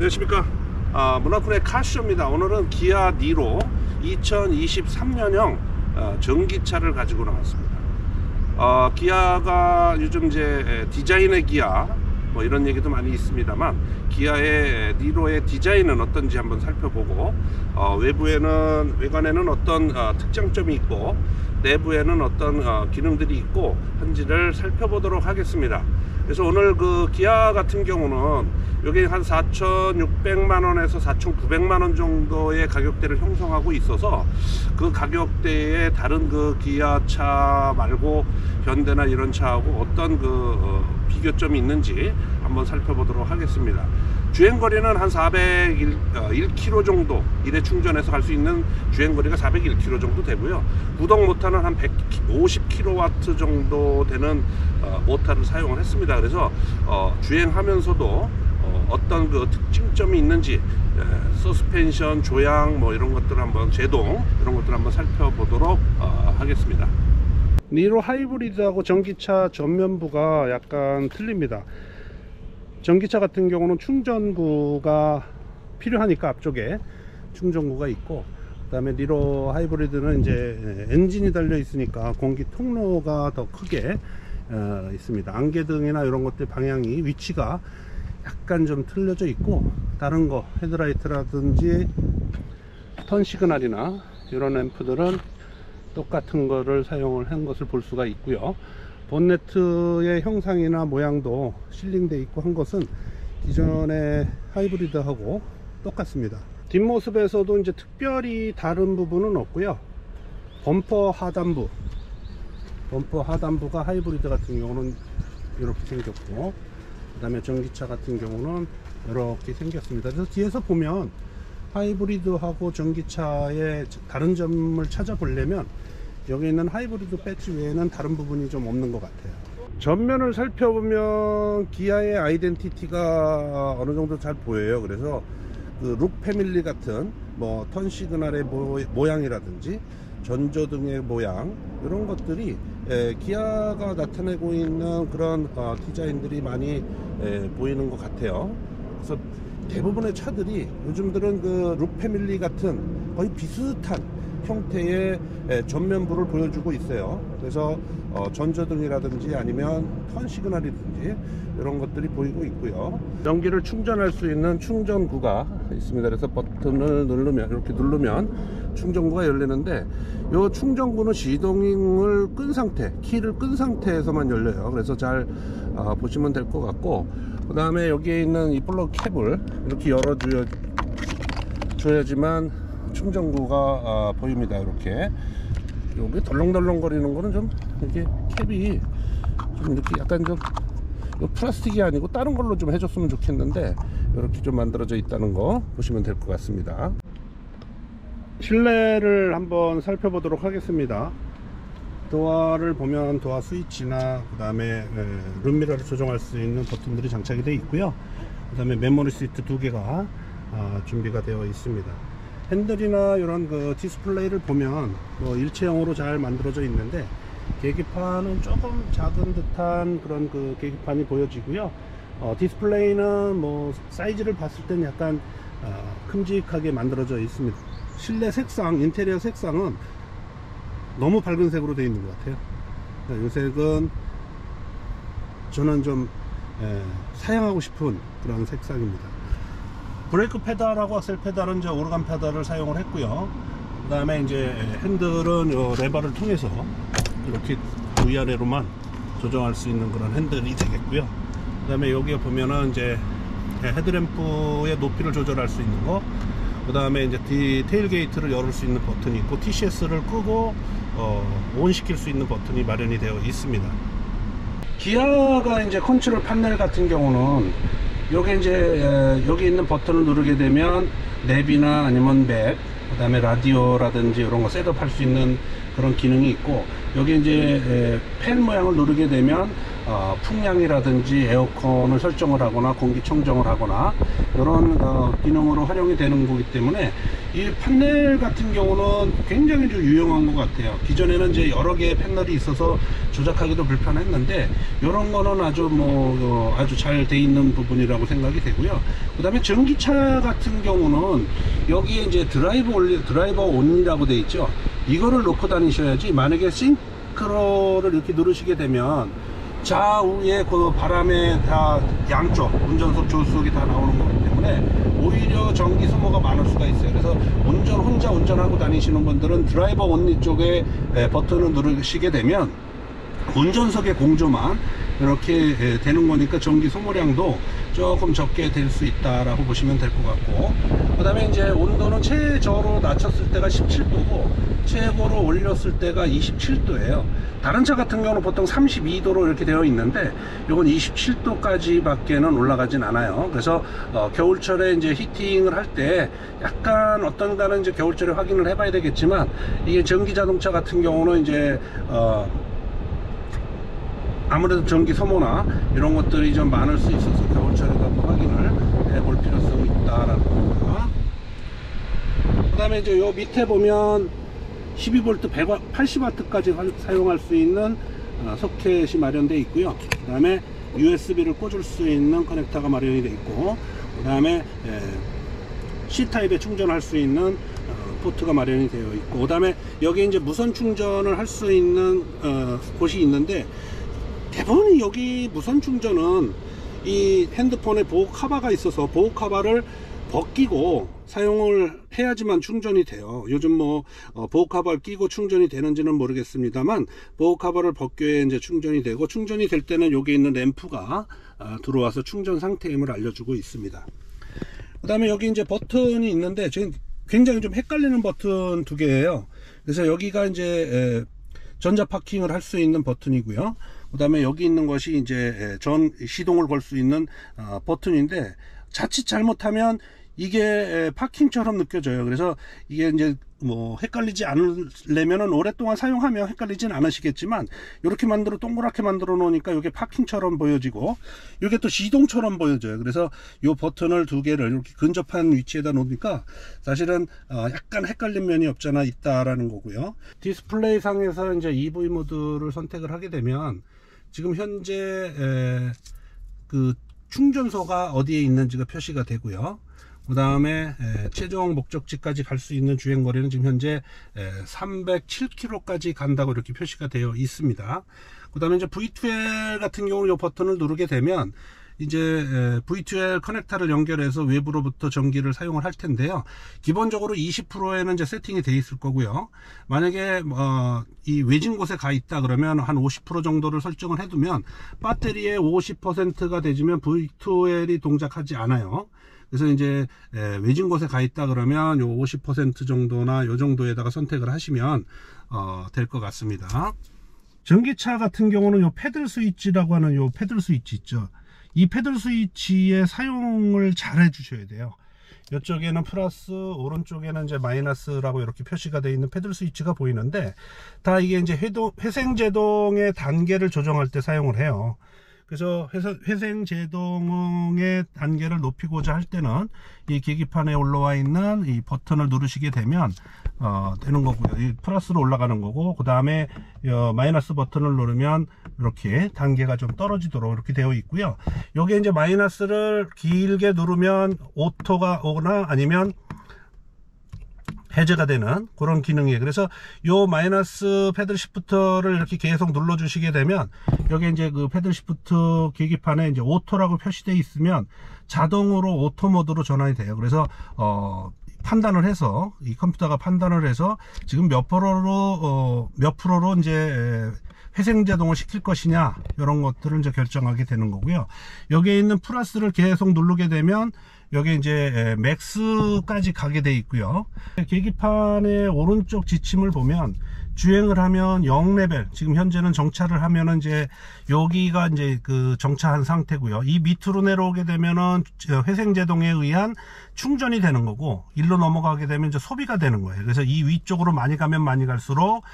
안녕하십니까. 문화쿤의 카쇼입니다. 오늘은 기아 니로 2023년형 전기차를 가지고 나왔습니다. 기아가 요즘 이제 디자인의 기아 뭐 이런 얘기도 많이 있습니다만, 기아의 니로의 디자인은 어떤지 한번 살펴보고, 외관에는 어떤 특장점이 있고 내부에는 어떤 기능들이 있고 한지를 살펴보도록 하겠습니다. 그래서 오늘 그 기아 같은 경우는 여기 한 4,600만원에서 4,900만원 정도의 가격대를 형성하고 있어서, 그 가격대에 다른 그 기아차 말고 현대나 이런 차하고 어떤 그 비교점이 있는지 한번 살펴보도록 하겠습니다. 주행거리는 한 401km 정도, 일회 충전해서 갈 수 있는 주행거리가 401km 정도 되고요. 구동 모터는 한 150kW 정도 되는 모터를 사용을 했습니다. 그래서 주행하면서도 어떤 그 특징점이 있는지, 서스펜션, 조향 뭐 이런 것들 한번, 제동 이런 것들 한번 살펴보도록 하겠습니다. 니로 하이브리드하고 전기차 전면부가 약간 틀립니다. 전기차 같은 경우는 충전구가 필요하니까 앞쪽에 충전구가 있고, 그 다음에 니로 하이브리드는 이제 엔진이 달려 있으니까 공기 통로가 더 크게 있습니다. 안개등이나 이런 것들 방향이 위치가 약간 좀 틀려져 있고, 다른 거 헤드라이트라든지 턴 시그널이나 이런 램프들은 똑같은 거를 사용을 한 것을 볼 수가 있고요. 본네트의 형상이나 모양도 실링되어 있고 한 것은 기존의 하이브리드하고 똑같습니다. 뒷모습에서도 이제 특별히 다른 부분은 없고요. 범퍼 하단부가 하이브리드 같은 경우는 이렇게 생겼고, 그 다음에 전기차 같은 경우는 이렇게 생겼습니다. 그래서 뒤에서 보면 하이브리드하고 전기차의 다른 점을 찾아보려면 여기 있는 하이브리드 배지 외에는 다른 부분이 좀 없는 것 같아요. 전면을 살펴보면 기아의 아이덴티티가 어느 정도 잘 보여요. 그래서 그 룩 패밀리 같은 뭐 턴 시그널의 모양이라든지 전조등의 모양, 이런 것들이 기아가 나타내고 있는 그런 디자인들이 많이 보이는 것 같아요. 그래서 대부분의 차들이 요즘들은 그 룩 패밀리 같은 거의 비슷한 형태의 전면부를 보여주고 있어요. 그래서 전조등이라든지 아니면 턴 시그널이든지 이런 것들이 보이고 있고요. 전기를 충전할 수 있는 충전구가 있습니다. 그래서 버튼을 누르면, 이렇게 누르면 충전구가 열리는데, 이 충전구는 시동을 끈 상태, 키를 끈 상태에서만 열려요. 그래서 잘 보시면 될 것 같고, 그 다음에 여기에 있는 이 플러그 캡을 이렇게 열어줘야지만 충전구가 보입니다. 이렇게 여기 덜렁덜렁 거리는 거는 좀 이렇게 캡이 좀 이렇게 약간 좀 플라스틱이 아니고 다른 걸로 좀 해줬으면 좋겠는데, 이렇게 좀 만들어져 있다는 거 보시면 될 것 같습니다. 실내를 한번 살펴보도록 하겠습니다. 도어를 보면 도어 스위치나 그 다음에 룸미러를 조정할 수 있는 버튼들이 장착이 되어 있고요. 그 다음에 메모리 시트 2개가 준비가 되어 있습니다. 핸들이나 이런 그 디스플레이를 보면 뭐 일체형으로 잘 만들어져 있는데, 계기판은 조금 작은 듯한 그런 그 계기판이 보여지고요. 디스플레이는 뭐 사이즈를 봤을 때는 약간 큼직하게 만들어져 있습니다. 실내 색상, 인테리어 색상은 너무 밝은 색으로 되어 있는 것 같아요. 이 색은 저는 좀 사용하고 싶은 그런 색상입니다. 브레이크 페달하고 악셀 페달은 이제 오르간 페달을 사용을 했고요. 그 다음에 이제 핸들은 요 레버를 통해서 이렇게 위아래로만 조정할 수 있는 그런 핸들이 되겠고요. 그 다음에 여기에 보면은 이제 헤드램프의 높이를 조절할 수 있는 거, 그 다음에 이제 테일게이트를 열을 수 있는 버튼이 있고, TCS를 끄고 온 시킬 수 있는 버튼이 마련이 되어 있습니다. 기아가 이제 컨트롤 패널 같은 경우는 여기 이제 여기 있는 버튼을 누르게 되면 랩이나 아니면 맵, 그 다음에 라디오라든지 이런 거 셋업할 수 있는 그런 기능이 있고, 여기 이제 팬 모양을 누르게 되면 풍량이라든지 에어컨을 설정을 하거나 공기청정을 하거나 이런 기능으로 활용이 되는 거기 때문에 이 판넬 같은 경우는 굉장히 좀 유용한 것 같아요. 기존에는 이제 여러 개의 패널이 있어서 조작하기도 불편했는데 이런 거는 아주 잘 돼 있는 부분이라고 생각이 되고요. 그 다음에 전기차 같은 경우는 여기에 이제 드라이버 온이라고 돼 있죠. 이거를 놓고 다니셔야지, 만약에 싱크로를 이렇게 누르시게 되면 좌우에 그 바람에 다 양쪽 운전석 조수석이 다 나오는 거기 때문에 오히려 전기 소모가 많을 수가 있어요. 그래서 혼자 운전하고 다니시는 분들은 드라이버 온리 쪽에 버튼을 누르시게 되면 운전석의 공조만 이렇게 되는 거니까 전기 소모량도 조금 적게 될 수 있다라고 보시면 될 것 같고, 그 다음에 이제 온도는 최저로 낮췄을 때가 17도고 최고로 올렸을 때가 27도예요. 다른 차 같은 경우는 보통 32도로 이렇게 되어 있는데 이건 27도까지 밖에는 올라가진 않아요. 그래서 겨울철에 이제 히팅을 할 때 약간 어떤가는 이제 겨울철에 확인을 해봐야 되겠지만, 이게 전기 자동차 같은 경우는 이제 아무래도 전기 소모나 이런 것들이 좀 많을 수 있어서 겨울철에도 한번 확인을 해볼 필요성이 있다라는 겁니다. 그 다음에 이제 요 밑에 보면 12V 180W까지 사용할 수 있는 소켓이 마련되어 있고요. 그 다음에 USB를 꽂을 수 있는 커넥터가 마련이 되어 있고, 그 다음에 C타입에 충전할 수 있는 포트가 마련이 되어 있고, 그 다음에 여기 이제 무선 충전을 할 수 있는 곳이 있는데, 대부분 여기 무선 충전은 이 핸드폰에 보호 카바가 있어서 보호 카바를 벗기고 사용을 해야지만 충전이 돼요. 요즘 뭐 보호 카바를 끼고 충전이 되는지는 모르겠습니다만, 보호 카바를 벗겨야 이제 충전이 되고, 충전이 될 때는 여기 있는 램프가 들어와서 충전 상태임을 알려주고 있습니다. 그 다음에 여기 이제 버튼이 있는데 지금 굉장히 좀 헷갈리는 버튼 두 개예요. 그래서 여기가 이제 전자 파킹을 할 수 있는 버튼이고요. 그 다음에 여기 있는 것이 이제 시동을 걸 수 있는 버튼인데, 자칫 잘못하면 이게 파킹처럼 느껴져요. 그래서 이게 이제 뭐 헷갈리지 않으려면은 오랫동안 사용하면 헷갈리진 않으시겠지만, 이렇게 동그랗게 만들어 놓으니까 이게 파킹처럼 보여지고 이게 또 시동처럼 보여져요. 그래서 이 버튼을 두 개를 이렇게 근접한 위치에다 놓으니까 사실은 약간 헷갈린 면이 없잖아 있다라는 거고요. 디스플레이 상에서 이제 EV 모드를 선택을 하게 되면 지금 현재 그 충전소가 어디에 있는지가 표시가 되고요. 그 다음에 최종 목적지까지 갈 수 있는 주행거리는 지금 현재 307km까지 간다고 이렇게 표시가 되어 있습니다. 그 다음에 이제 V2L 같은 경우는 이 버튼을 누르게 되면 이제 V2L 커넥터를 연결해서 외부로부터 전기를 사용을 할 텐데요. 기본적으로 20%에는 이제 세팅이 되어 있을 거고요. 만약에 이 외진 곳에 가 있다 그러면 한 50% 정도를 설정을 해두면 배터리의 50%가 되지면 V2L이 동작하지 않아요. 그래서 이제 외진 곳에 가 있다 그러면 요 50% 정도나 요 정도에다가 선택을 하시면 될 것 같습니다. 전기차 같은 경우는 요 패들 스위치라고 하는 요 패들 스위치 있죠. 이 패들 스위치의 사용을 잘 해주셔야 돼요. 이쪽에는 플러스, 오른쪽에는 이제 마이너스라고 이렇게 표시가 되어 있는 패들 스위치가 보이는데, 다 이게 이제 회생제동의 단계를 조정할 때 사용을 해요. 그래서 회생제동의 단계를 높이고자 할 때는 이 계기판에 올라와 있는 이 버튼을 누르시게 되면 되는 거고요. 이 플러스로 올라가는 거고, 그 다음에 마이너스 버튼을 누르면 이렇게 단계가 좀 떨어지도록 이렇게 되어 있고요. 여기 이제 마이너스를 길게 누르면 오토가 오거나 아니면 해제가 되는 그런 기능이에요. 그래서 요 마이너스 패들 시프트를 이렇게 계속 눌러 주시게 되면 여기 이제 그 패들 시프트 계기판에 이제 오토라고 표시되어 있으면 자동으로 오토 모드로 전환이 돼요. 그래서 판단을 해서, 이 컴퓨터가 판단을 해서 지금 몇 프로로 이제 회생제동을 시킬 것이냐, 이런 것들을 이제 결정하게 되는 거고요. 여기에 있는 플러스를 계속 누르게 되면 여기 이제 맥스까지 가게 돼 있고요. 계기판의 오른쪽 지침을 보면 주행을 하면 0레벨, 지금 현재는 정차를 하면은 이제 여기가 이제 그 정차한 상태고요. 이 밑으로 내려오게 되면은 회생제동에 의한 충전이 되는 거고, 일로 넘어가게 되면 이제 소비가 되는 거예요. 그래서 이 위쪽으로 많이 가면 많이 갈수록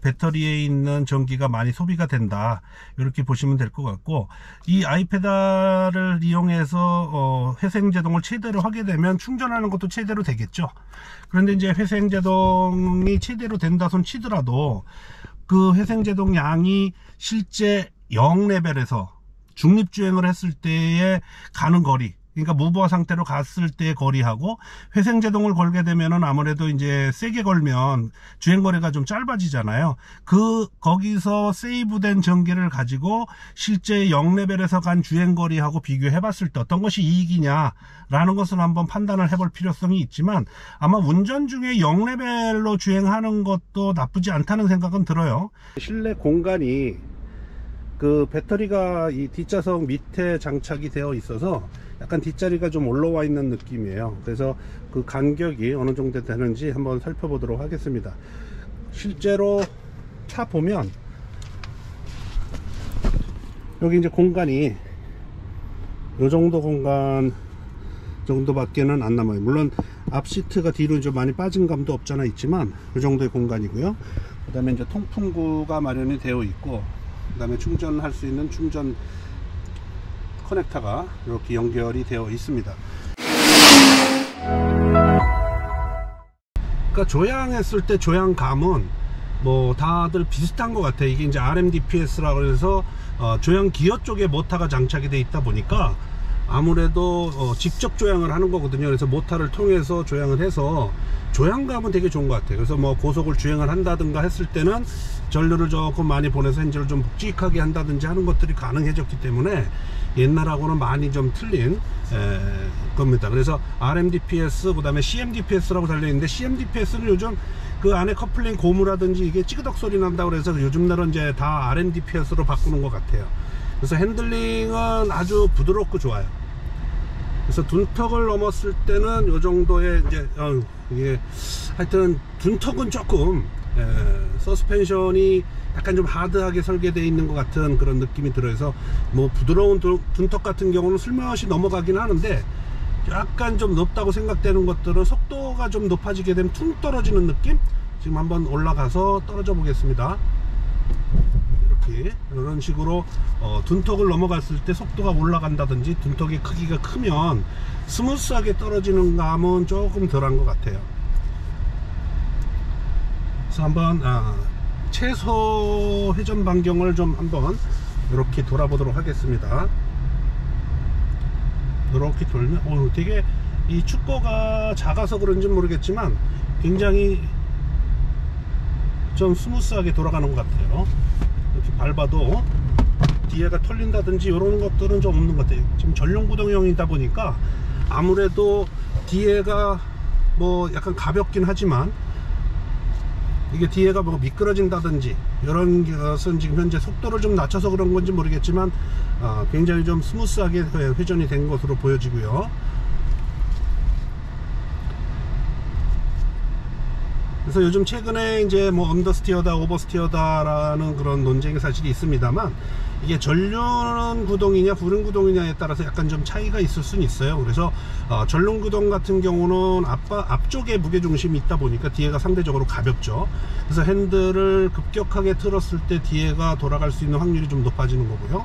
배터리에 있는 전기가 많이 소비가 된다, 이렇게 보시면 될 것 같고, 이 아이페달을 이용해서 회생제동을 최대로 하게 되면 충전하는 것도 최대로 되겠죠. 그런데 이제 회생제동이 최대로 된다 손 치더라도 그 회생제동 양이 실제 0레벨에서 중립주행을 했을 때에 가는 거리, 그러니까 무부하 상태로 갔을 때의 거리하고 회생제동을 걸게 되면은 아무래도 이제 세게 걸면 주행거리가 좀 짧아지잖아요. 거기서 세이브된 전기를 가지고 실제 0레벨에서 간 주행거리하고 비교해 봤을 때 어떤 것이 이익이냐 라는 것을 한번 판단을 해볼 필요성이 있지만, 아마 운전 중에 0레벨로 주행하는 것도 나쁘지 않다는 생각은 들어요. 실내 공간이 그 배터리가 이 뒷좌석 밑에 장착이 되어 있어서 약간 뒷자리가 좀 올라와 있는 느낌이에요. 그래서 그 간격이 어느 정도 되는지 한번 살펴보도록 하겠습니다. 실제로 차 보면 여기 이제 공간이 요 정도 공간 정도밖에는 안 남아요. 물론 앞 시트가 뒤로 좀 많이 빠진 감도 없잖아 있지만 이 정도의 공간이고요. 그 다음에 이제 통풍구가 마련이 되어 있고, 그 다음에 충전할 수 있는 충전 커넥터가 이렇게 연결이 되어 있습니다. 그러니까 조향했을 때 조향감은 뭐 다들 비슷한 것 같아요. 이게 이제 RMDPS라고 해서 조향 기어 쪽에 모터가 장착이 되어 있다 보니까 아무래도 직접 조향을 하는 거거든요. 그래서 모터를 통해서 조향을 해서 조향감은 되게 좋은 것 같아요. 그래서 뭐 고속을 주행을 한다든가 했을 때는 전류를 조금 많이 보내서 엔진을 좀 묵직하게 한다든지 하는 것들이 가능해졌기 때문에 옛날하고는 많이 좀 틀린 겁니다. 그래서 RMDPS, 그 다음에 CMDPS라고 달려있는데, CMDPS는 요즘 그 안에 커플링 고무라든지 이게 찌그덕 소리 난다고 그래서 요즘날은 이제 다 RMDPS로 바꾸는 것 같아요. 그래서 핸들링은 아주 부드럽고 좋아요. 그래서 둔턱을 넘었을 때는 요 정도의 이제 이게 하여튼 둔턱은 조금 서스펜션이 약간 좀 하드하게 설계되어 있는 것 같은 그런 느낌이 들어서, 뭐 부드러운 둔턱 같은 경우는 슬며시 넘어가긴 하는데, 약간 좀 높다고 생각되는 것들은 속도가 좀 높아지게 되면 퉁 떨어지는 느낌? 지금 한번 올라가서 떨어져 보겠습니다. 이렇게 이런 식으로 둔턱을 넘어갔을 때 속도가 올라간다든지 둔턱의 크기가 크면 스무스하게 떨어지는 감은 조금 덜한 것 같아요. 그래서 한번 최소 회전 반경을 좀 한번 이렇게 돌아보도록 하겠습니다. 이렇게 돌면 되게 이 축구가 작아서 그런지 모르겠지만 굉장히 좀 스무스하게 돌아가는 것 같아요. 이렇게 밟아도 뒤에가 털린다든지 이런 것들은 좀 없는 것 같아요. 지금 전륜 구동형이다 보니까 아무래도 뒤에가 뭐 약간 가볍긴 하지만 이게 뒤에가 뭐 미끄러진다든지 이런 것은 지금 현재 속도를 좀 낮춰서 그런 건지 모르겠지만 굉장히 좀 스무스하게 회전이 된 것으로 보여지고요. 그래서 요즘 최근에 이제 뭐 언더스티어다 오버스티어다라는 그런 논쟁이 사실이 있습니다만, 이게 전륜 구동이냐 후륜 구동이냐에 따라서 약간 좀 차이가 있을 수는 있어요. 그래서 전륜 구동 같은 경우는 앞쪽에 무게중심이 있다 보니까 뒤에가 상대적으로 가볍죠. 그래서 핸들을 급격하게 틀었을 때 뒤에가 돌아갈 수 있는 확률이 좀 높아지는 거고요.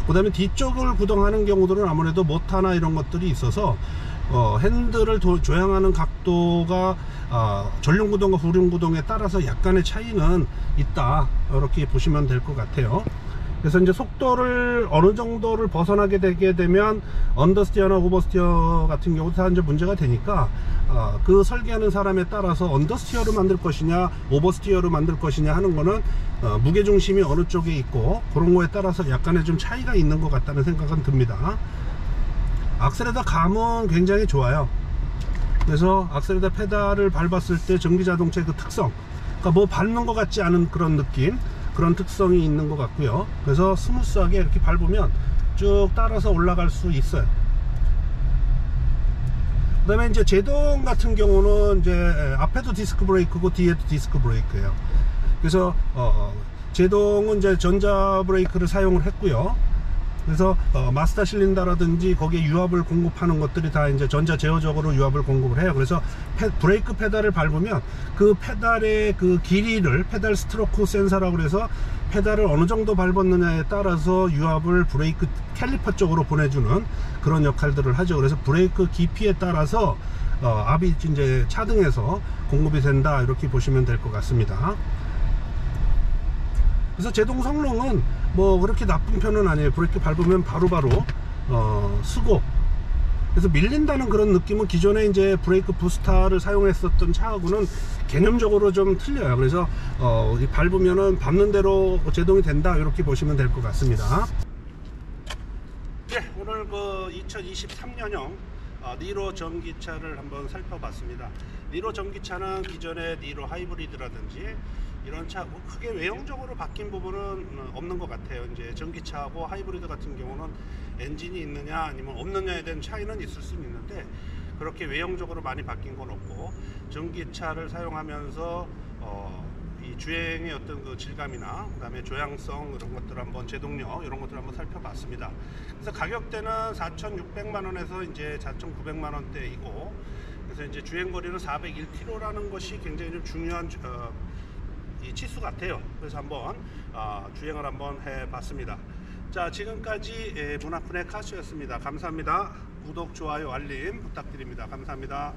그 다음에 뒤쪽을 구동하는 경우들은 아무래도 모터나 이런 것들이 있어서 핸들을 조향하는 각도가 전륜 구동과 후륜 구동에 따라서 약간의 차이는 있다, 이렇게 보시면 될 것 같아요. 그래서 이제 속도를 어느 정도를 벗어나게 되게 되면 언더스티어나 오버스티어 같은 경우도 다 이제 문제가 되니까 그 설계하는 사람에 따라서 언더스티어로 만들 것이냐 오버스티어로 만들 것이냐 하는 거는 무게중심이 어느 쪽에 있고 그런 거에 따라서 약간의 좀 차이가 있는 것 같다는 생각은 듭니다. 악셀레터 감은 굉장히 좋아요. 그래서 악셀레터 페달을 밟았을 때 전기자동차의 그 특성, 그러니까 뭐 밟는 것 같지 않은 그런 느낌, 그런 특성이 있는 것 같고요. 그래서 스무스하게 이렇게 밟으면 쭉 따라서 올라갈 수 있어요. 그 다음에 이제 제동 같은 경우는 이제 앞에도 디스크 브레이크고 뒤에도 디스크 브레이크예요. 그래서 제동은 이제 전자 브레이크를 사용을 했고요. 그래서 마스터 실린더라든지 거기에 유압을 공급하는 것들이 다 이제 전자 제어적으로 유압을 공급을 해요. 그래서 브레이크 페달을 밟으면 그 페달의 그 길이를 페달 스트로크 센서라고 그래서 페달을 어느 정도 밟았느냐에 따라서 유압을 브레이크 캘리퍼 쪽으로 보내주는 그런 역할들을 하죠. 그래서 브레이크 깊이에 따라서 압이 이제 차등에서 공급이 된다, 이렇게 보시면 될 것 같습니다. 그래서 제동 성능은 뭐 그렇게 나쁜 편은 아니에요. 브레이크 밟으면 바로바로 쓰고, 그래서 밀린다는 그런 느낌은 기존에 이제 브레이크 부스터를 사용했었던 차하고는 개념적으로 좀 틀려요. 그래서 밟으면은 밟는 대로 제동이 된다, 이렇게 보시면 될 것 같습니다. 네, 오늘 그 2023년형 니로 전기차를 한번 살펴봤습니다. 니로 전기차는 기존의 니로 하이브리드라든지 이런 차 크게 외형적으로 바뀐 부분은 없는 것 같아요. 이제 전기차하고 하이브리드 같은 경우는 엔진이 있느냐 아니면 없느냐에 대한 차이는 있을 수는 있는데 그렇게 외형적으로 많이 바뀐 건 없고, 전기차를 사용하면서 이 주행의 어떤 그 질감이나 그다음에 조향성 이런 것들 한번, 제동력 이런 것들 한번 살펴봤습니다. 그래서 가격대는 4,600만 원에서 이제 4,900만 원대이고, 그래서 이제 주행거리는 401km라는 것이 굉장히 좀 중요한 이 치수 같아요. 그래서 한번 주행을 한번 해봤습니다. 자, 지금까지 문화프네 카시였습니다. 감사합니다. 구독, 좋아요, 알림 부탁드립니다. 감사합니다.